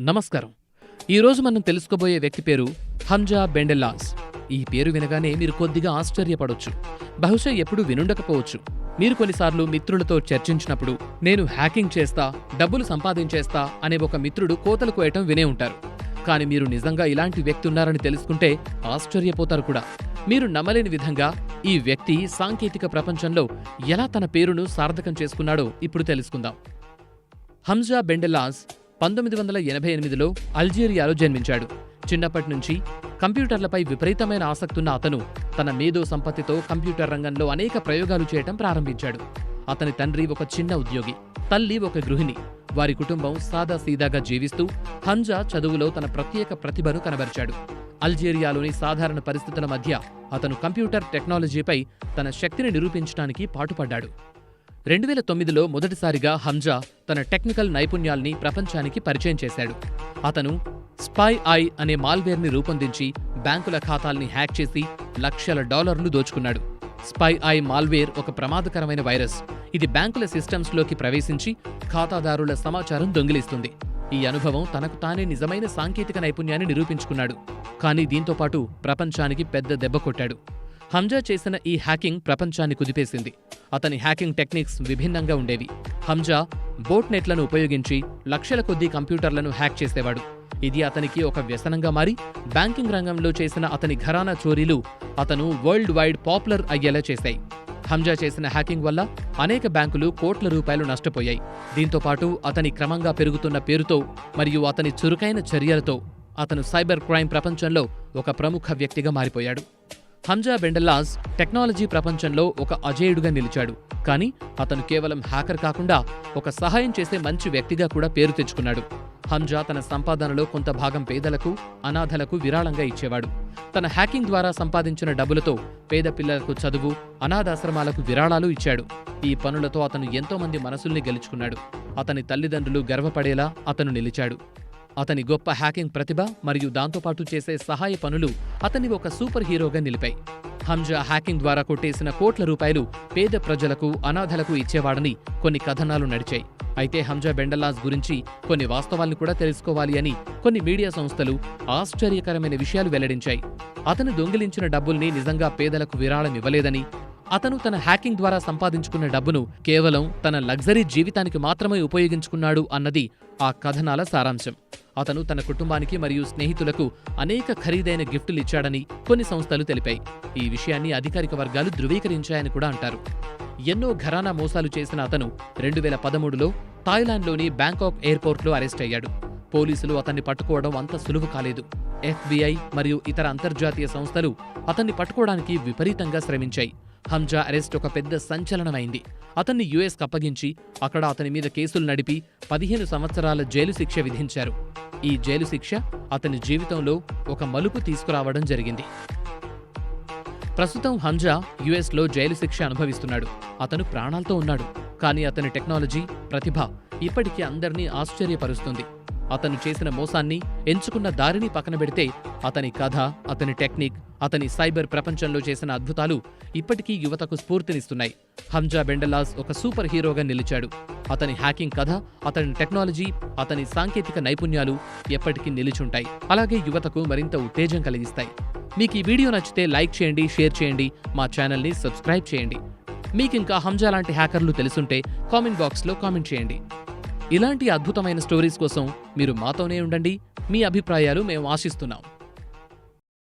నమస్కారం. ఈరోజు మనం తెలుసుకోబోయే వ్యక్తి పేరు హంజా బెండెల్లాస్. ఈ పేరు వినగానే మీరు కొద్దిగా ఆశ్చర్యపడొచ్చు. బహుశా ఎప్పుడూ వినుండకపోవచ్చు. మీరు కొన్నిసార్లు మిత్రులతో చర్చించినప్పుడు నేను హ్యాకింగ్ చేస్తా, డబ్బులు సంపాదించేస్తా అనే ఒక మిత్రుడు కోతలు కోయటం వినే ఉంటారు. కానీ మీరు నిజంగా ఇలాంటి వ్యక్తి ఉన్నారని తెలుసుకుంటే ఆశ్చర్యపోతారు కూడా. మీరు నమ్మలేని విధంగా ఈ వ్యక్తి సాంకేతిక ప్రపంచంలో ఎలా తన పేరును సార్థకం చేసుకున్నాడో ఇప్పుడు తెలుసుకుందాం. హంజా బెండెల్లాస్ 1988లో అల్జీరియాలో జన్మించాడు. చిన్నప్పటి నుంచి కంప్యూటర్లపై విపరీతమైన ఆసక్తున్న అతను తన మేధో సంపత్తితో కంప్యూటర్ రంగంలో అనేక ప్రయోగాలు చేయటం ప్రారంభించాడు. అతని తండ్రి ఒక చిన్న ఉద్యోగి, తల్లి ఒక గృహిణి. వారి కుటుంబం సాదాసీదాగా జీవిస్తూ హంజా చదువులో తన ప్రత్యేక ప్రతిభను కనబరిచాడు. అల్జీరియాలోని సాధారణ పరిస్థితుల మధ్య అతను కంప్యూటర్ టెక్నాలజీపై తన శక్తిని నిరూపించడానికి పాటుపడ్డాడు. 2009లో మొదటిసారిగా హంజా తన టెక్నికల్ నైపుణ్యాల్ని ప్రపంచానికి పరిచయం చేశాడు. అతను స్పై ఐ అనే మాల్వేర్ని రూపొందించి బ్యాంకుల ఖాతాల్ని హ్యాక్ చేసి లక్షల డాలర్లు దోచుకున్నాడు. స్పై ఐ మాల్వేర్ ఒక ప్రమాదకరమైన వైరస్. ఇది బ్యాంకుల సిస్టమ్స్లోకి ప్రవేశించి ఖాతాదారుల సమాచారం దొంగిలిస్తుంది. ఈ అనుభవం తనకు తానే నిజమైన సాంకేతిక నైపుణ్యాన్ని నిరూపించుకున్నాడు. కానీ దీంతోపాటు ప్రపంచానికి పెద్ద దెబ్బ కొట్టాడు. హంజా చేసిన ఈ హ్యాకింగ్ ప్రపంచాన్ని కుదిపేసింది. అతని హ్యాకింగ్ టెక్నిక్స్ విభిన్నంగా ఉండేవి. హంజా బోట్ నెట్లను ఉపయోగించి లక్షల కొద్దీ కంప్యూటర్లను హ్యాక్ చేసేవాడు. ఇది అతనికి ఒక వ్యసనంగా మారి బ్యాంకింగ్ రంగంలో చేసిన అతని ఘరానా చోరీలు అతను వరల్డ్ వైడ్ పాపులర్ అయ్యేలా చేశాయి. హంజా చేసిన హ్యాకింగ్ వల్ల అనేక బ్యాంకులు కోట్ల రూపాయలు నష్టపోయాయి. దీంతోపాటు అతని క్రమంగా పెరుగుతున్న పేరుతో మరియు అతని చురుకైన చర్యలతో అతను సైబర్ క్రైమ్ ప్రపంచంలో ఒక ప్రముఖ వ్యక్తిగా మారిపోయాడు. హంజా బెండెల్లాస్ టెక్నాలజీ ప్రపంచంలో ఒక అజేయుడుగా నిలిచాడు. కానీ అతను కేవలం హ్యాకర్ కాకుండా ఒక సహాయం చేసే మంచి వ్యక్తిగా కూడా పేరు తెచ్చుకున్నాడు. హంజా తన సంపాదనలో కొంత భాగం పేదలకు, అనాథలకు విరాళంగా ఇచ్చేవాడు. తన హ్యాకింగ్ ద్వారా సంపాదించిన డబ్బులతో పేద పిల్లలకు చదువు, అనాథాశ్రమాలకు విరాళాలు ఇచ్చాడు. ఈ పనులతో అతను ఎంతో మంది మనసుల్ని గెలుచుకున్నాడు. అతని తల్లిదండ్రులు గర్వపడేలా అతను నిలిచాడు. అతని గొప్ప హ్యాకింగ్ ప్రతిభ మరియు దాంతోపాటు చేసే సహాయ పనులు అతన్ని ఒక సూపర్ హీరోగా నిలిపాయి. హంజా హ్యాకింగ్ ద్వారా కొట్టేసిన కోట్ల రూపాయలు పేద ప్రజలకు, అనాథలకు ఇచ్చేవాడని కొన్ని కథనాలు నడిచాయి. అయితే హంజా బెండెల్లాస్ గురించి కొన్ని వాస్తవాల్ని కూడా తెలుసుకోవాలి అని కొన్ని మీడియా సంస్థలు ఆశ్చర్యకరమైన విషయాలు వెల్లడించాయి. అతను దొంగిలించిన డబ్బుల్ని నిజంగా పేదలకు విరాళం ఇవ్వలేదని, అతను తన హ్యాకింగ్ ద్వారా సంపాదించుకున్న డబ్బును కేవలం తన లగ్జరీ జీవితానికి మాత్రమే ఉపయోగించుకున్నాడు అన్నది ఆ కథనాల సారాంశం. అతను తన కుటుంబానికి మరియు స్నేహితులకు అనేక ఖరీదైన గిఫ్టులు ఇచ్చాడని కొన్ని సంస్థలు తెలిపాయి. ఈ విషయాన్ని అధికారిక వర్గాలు ధృవీకరించాయని కూడా అంటారు. ఎన్నో ఘరానా మోసాలు చేసిన అతను 2013లో థాయిలాండ్లోని బ్యాంకాక్ ఎయిర్పోర్ట్లో అరెస్ట్ అయ్యాడు. పోలీసులు అతన్ని పట్టుకోవడం అంత సులువు కాలేదు. FBI మరియు ఇతర అంతర్జాతీయ సంస్థలు అతన్ని పట్టుకోవడానికి విపరీతంగా శ్రమించాయి. హంజా అరెస్ట్ ఒక పెద్ద సంచలనమైంది. అతన్ని యుఎస్కి అప్పగించి అక్కడ అతని మీద కేసులు నడిపి 15 సంవత్సరాల జైలు శిక్ష విధించారు. ఈ జైలు శిక్ష అతని జీవితంలో ఒక మలుపు తీసుకురావడం జరిగింది. ప్రస్తుతం హంజా యుఎస్లో జైలు శిక్ష అనుభవిస్తున్నాడు. అతను ప్రాణాలతో ఉన్నాడు. కానీ అతని టెక్నాలజీ, ప్రతిభ ఇప్పటికీ అందర్నీ ఆశ్చర్యపరుస్తుంది. అతను చేసిన మోసాన్ని, ఎంచుకున్న దారిని పక్కనబెడితే అతని కథ, అతని టెక్నిక్, అతని సైబర్ ప్రపంచంలో చేసిన అద్భుతాలు ఇప్పటికీ యువతకు స్ఫూర్తినిస్తున్నాయి. హంజా బెండెల్లాస్ ఒక సూపర్ హీరోగా నిలిచాడు. అతని హ్యాకింగ్ కథ, అతని టెక్నాలజీ, అతని సాంకేతిక నైపుణ్యాలు ఎప్పటికీ నిలిచుంటాయి. అలాగే యువతకు మరింత ఉత్తేజం కలిగిస్తాయి. మీకు ఈ వీడియో నచ్చితే లైక్ చేయండి, షేర్ చేయండి, మా ఛానల్ని సబ్స్క్రైబ్ చేయండి. మీకింకా హంజా లాంటి హ్యాకర్లు తెలుసుంటే కామెంట్ బాక్స్లో కామెంట్ చేయండి. ఇలాంటి అద్భుతమైన స్టోరీస్ కోసం మీరు మాతోనే ఉండండి. మీ అభిప్రాయాలు మేము ఆశిస్తున్నాం.